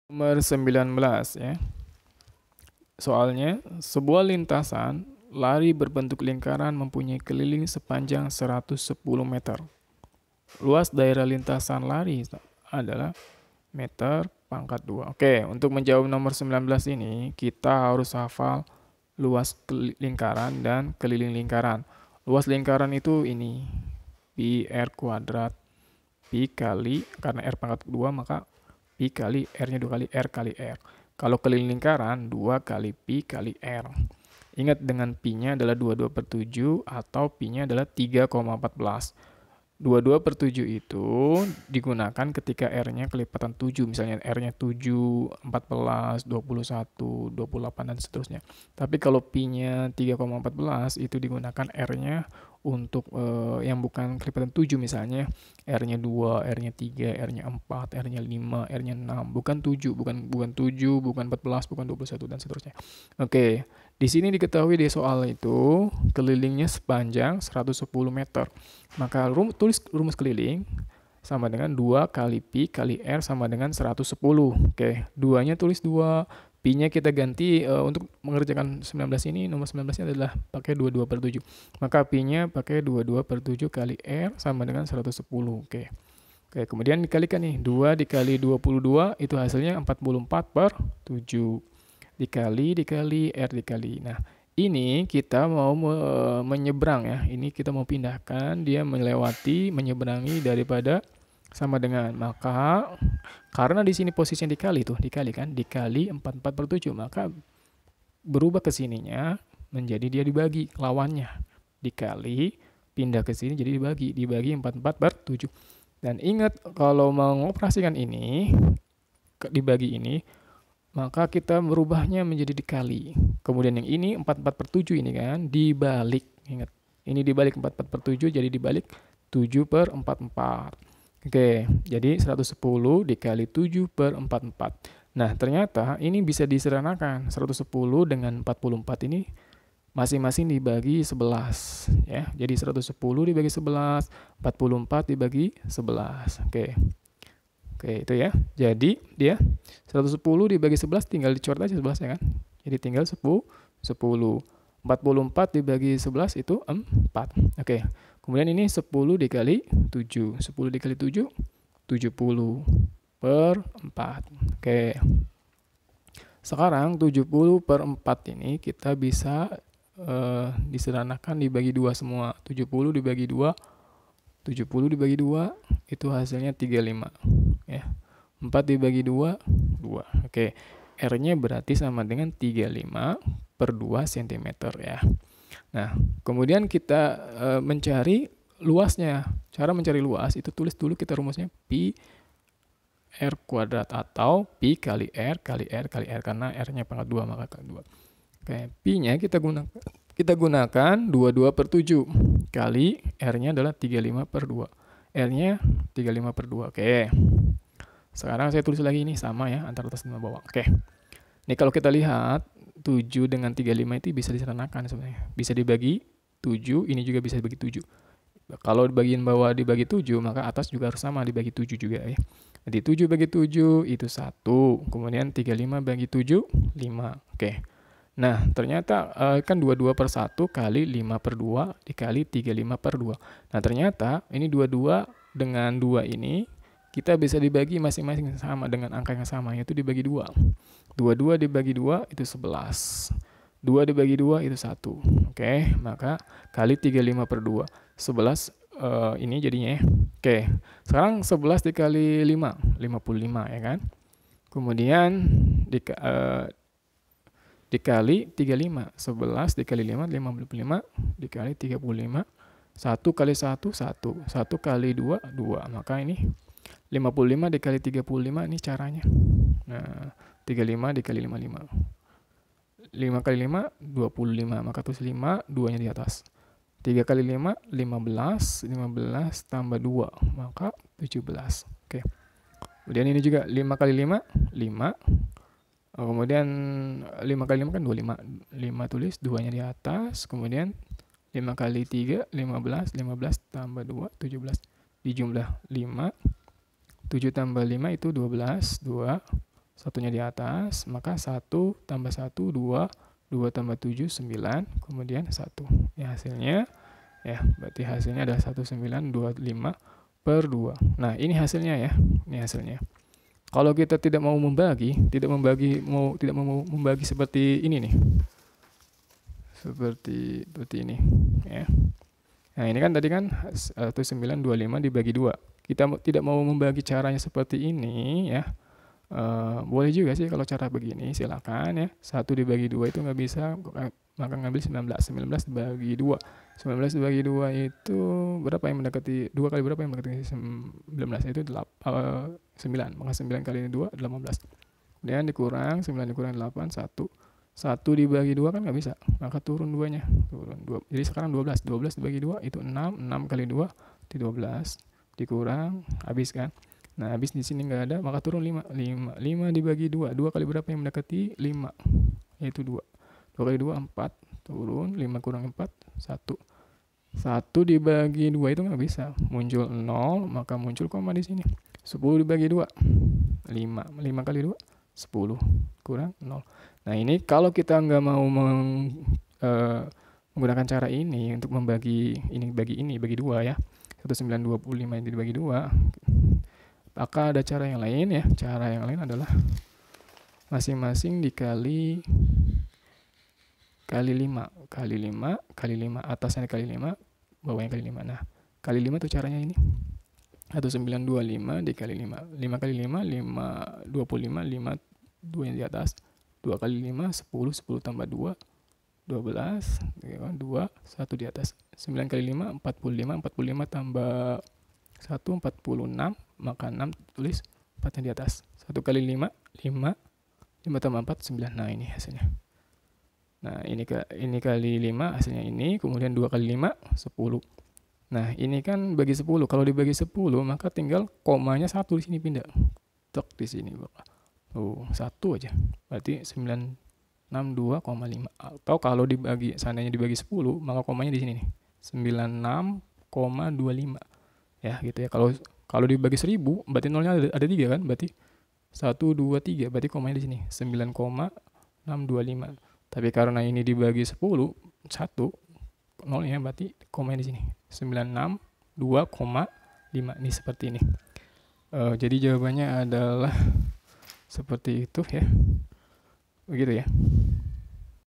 Nomor 19 ya. Soalnya, sebuah lintasan lari berbentuk lingkaran mempunyai keliling sepanjang 110 meter. Luas daerah lintasan lari adalah meter pangkat 2. Oke, untuk menjawab nomor 19 ini, kita harus hafal luas lingkaran dan keliling lingkaran. Luas lingkaran itu ini, pi r kuadrat. Pi kali, karena r pangkat 2 maka pi kali r-nya 2 kali r kali r. Kalau keliling lingkaran 2 kali pi kali r. Ingat dengan pi-nya adalah 22/7 atau pi-nya adalah 3,14. 22/7 itu digunakan ketika R-nya kelipatan 7, misalnya R-nya 7, 14, 21, 28, dan seterusnya. Tapi kalau pi-nya 3,14 itu digunakan R-nya untuk yang bukan kelipatan 7, misalnya R-nya 2, R-nya 3, R-nya 4, R-nya 5, R-nya 6, bukan 7, bukan 7, bukan 14, bukan 21, dan seterusnya. Oke, di sini diketahui di soal itu kelilingnya sepanjang 110 meter. Maka tulis rumus keliling sama dengan 2 kali pi kali r sama dengan 110. Oke, 2-nya tulis 2. Pi-nya kita ganti untuk mengerjakan 19 ini, nomor 19-nya adalah pakai 22/7. Maka Pi-nya pakai 22/7 kali R sama dengan 110. Oke. Oke, kemudian dikalikan nih. 2 dikali 22 itu hasilnya 44/7. Dikali R dikali. Nah, ini kita mau menyeberang ya. Ini kita mau pindahkan, dia menyeberangi daripada sama dengan, maka karena di sini posisinya dikali kan, dikali 44/7, maka berubah ke sininya menjadi dia dibagi lawannya, dikali pindah ke sini jadi dibagi 44/7. Dan ingat kalau mau mengoperasikan ini dibagi ini, maka kita merubahnya menjadi dikali. Kemudian yang ini 44/7 ini kan dibalik, ingat ini dibalik 44/7 jadi dibalik 7/44. Oke, jadi 110 dikali 7/44. Nah, ternyata ini bisa disederhanakan. 110 dengan 44 ini masing-masing dibagi 11. Ya, jadi 110 dibagi 11, 44 dibagi 11. Oke. Oke, itu ya. Jadi, dia 110 dibagi 11 tinggal dicoret aja 11 ya kan. Jadi tinggal 10. 44 dibagi 11 itu 4. Oke. Kemudian ini 10 dikali 7. 10 dikali 7, 70/4. Oke. Sekarang 70/4 ini kita bisa disederhanakan dibagi 2 semua. 70 dibagi 2, 70 dibagi 2 itu hasilnya 35. Ya. 4 dibagi 2, 2. Oke. R-nya berarti sama dengan 35/2 cm ya. Nah, kemudian kita mencari luasnya. Cara mencari luas itu tulis dulu kita rumusnya pi r kuadrat atau pi kali R kali R kali R, karena R-nya pangkat 2 maka kali 2. Oke, pi-nya kita gunakan 22/7 kali R-nya adalah 35/2. R-nya 35/2. Oke. Sekarang saya tulis lagi ini sama ya antara atas dan bawah. Oke. Nih kalau kita lihat 7 dengan 35 itu bisa disederhanakan sebenarnya. Bisa dibagi 7, ini juga bisa dibagi 7. Kalau bagian bawah dibagi 7, maka atas juga harus sama dibagi 7 juga ya. Jadi 7 bagi 7 itu 1. Kemudian 35 bagi 7, 5. Oke. Nah, ternyata kan 22/1 kali 5/2 dikali 35/2. Nah, ternyata ini 22 dengan 2 ini kita bisa dibagi masing-masing sama dengan angka yang sama, yaitu dibagi 2. 22 dibagi 2 itu 11. 2 dibagi 2 itu 1. Oke, maka kali 35/2. 11 ini jadinya ya. Oke, sekarang 11 dikali 5, 55 ya kan. Kemudian dikali 35. 11 dikali 5, 55 dikali 35. 1 kali 1, 1. 1 kali 2, 2. Maka ini 55 dikali 35 ini caranya. Nah, 35 dikali 55. 5 kali 5, 25. Maka tulis 5, 2-nya di atas. 3 kali 5, 15. 15 tambah 2, maka 17. Oke. Kemudian ini juga 5 kali 5, 5. Kemudian 5 kali 5 kan 25. 5 tulis 2-nya di atas. Kemudian 5 kali 3, 15. 15 tambah 2, 17. Dijumlah 5. 7 tambah 5 itu 12. 2. satunya di atas, maka 1 tambah 1, 2, 2 tambah 7, 9, kemudian 1. Ya, hasilnya, ya, berarti hasilnya adalah 1925 per 2. Nah, ini hasilnya ya, ini hasilnya. Kalau kita tidak mau membagi, tidak mau membagi seperti ini nih. Seperti ini, ya. Nah, ini kan tadi kan 1925 dibagi 2. Kita tidak mau membagi caranya seperti ini ya. Boleh juga sih kalau cara begini, silakan ya. 1 dibagi 2 itu nggak bisa, maka ngambil 19. 19 dibagi 2. 19 dibagi 2 itu berapa yang mendekati 2 kali berapa yang mendekati 19 itu 9. Maka 9 kali 2 18. Kemudian dikurang 9 dikurang 8 1. 1 dibagi 2 kan nggak bisa, maka turun 2-nya. Turun 2. Jadi sekarang 12. 12 dibagi 2 itu 6. 6 kali 2 itu 12. Dikurang, habis kan. Nah, habis di sini nggak ada, maka turun 5. 5 dibagi 2. 2 kali berapa yang mendekati 5? Yaitu 2. 2 kali 2, 4. Turun, 5 kurang 4, 1. 1 dibagi 2 itu nggak bisa. Muncul 0, maka muncul koma di sini. 10 dibagi 2, 5. 5 kali 2, 10. Kurang 0. Nah, ini kalau kita nggak mau menggunakan cara ini untuk membagi ini bagi 2 ya. 1925 ini dibagi 2. Maka ada cara yang lain ya. Cara yang lain adalah masing-masing dikali 5. Kali 5, kali 5, atasnya kali 5, bawahnya kali 5. Nah, kali 5 tuh caranya ini. 1925 dikali 5. 5 kali 5, 5, 25, 5, 2 yang di atas. 2 kali 5, 10, 10 tambah 2, 12, 2, 1 di atas. 9 kali 5, 45, 45 tambah 1, 46, maka 6 tulis 4 yang di atas. 1 kali 5, 5, 5 tambah 4, 9. Nah, ini hasilnya. Nah, ini kali 5 hasilnya ini, kemudian 2 kali 5, 10. Nah, ini kan bagi 10. Kalau dibagi 10, maka tinggal komanya 1 di sini pindah. Tek di sini, Bapak. Tuh, 1 aja. Berarti 962,5. Atau kalau seandainya dibagi 10, maka komanya di sini nih. 96,25. Ya, gitu ya. Kalau dibagi 1000, berarti nolnya ada 3 kan? Berarti 1 2 3, berarti komanya di sini 9,625. Tapi karena ini dibagi 10, 1 nolnya berarti komanya di sini 962,5. Ini seperti ini. Jadi jawabannya adalah seperti itu ya. Begitu ya.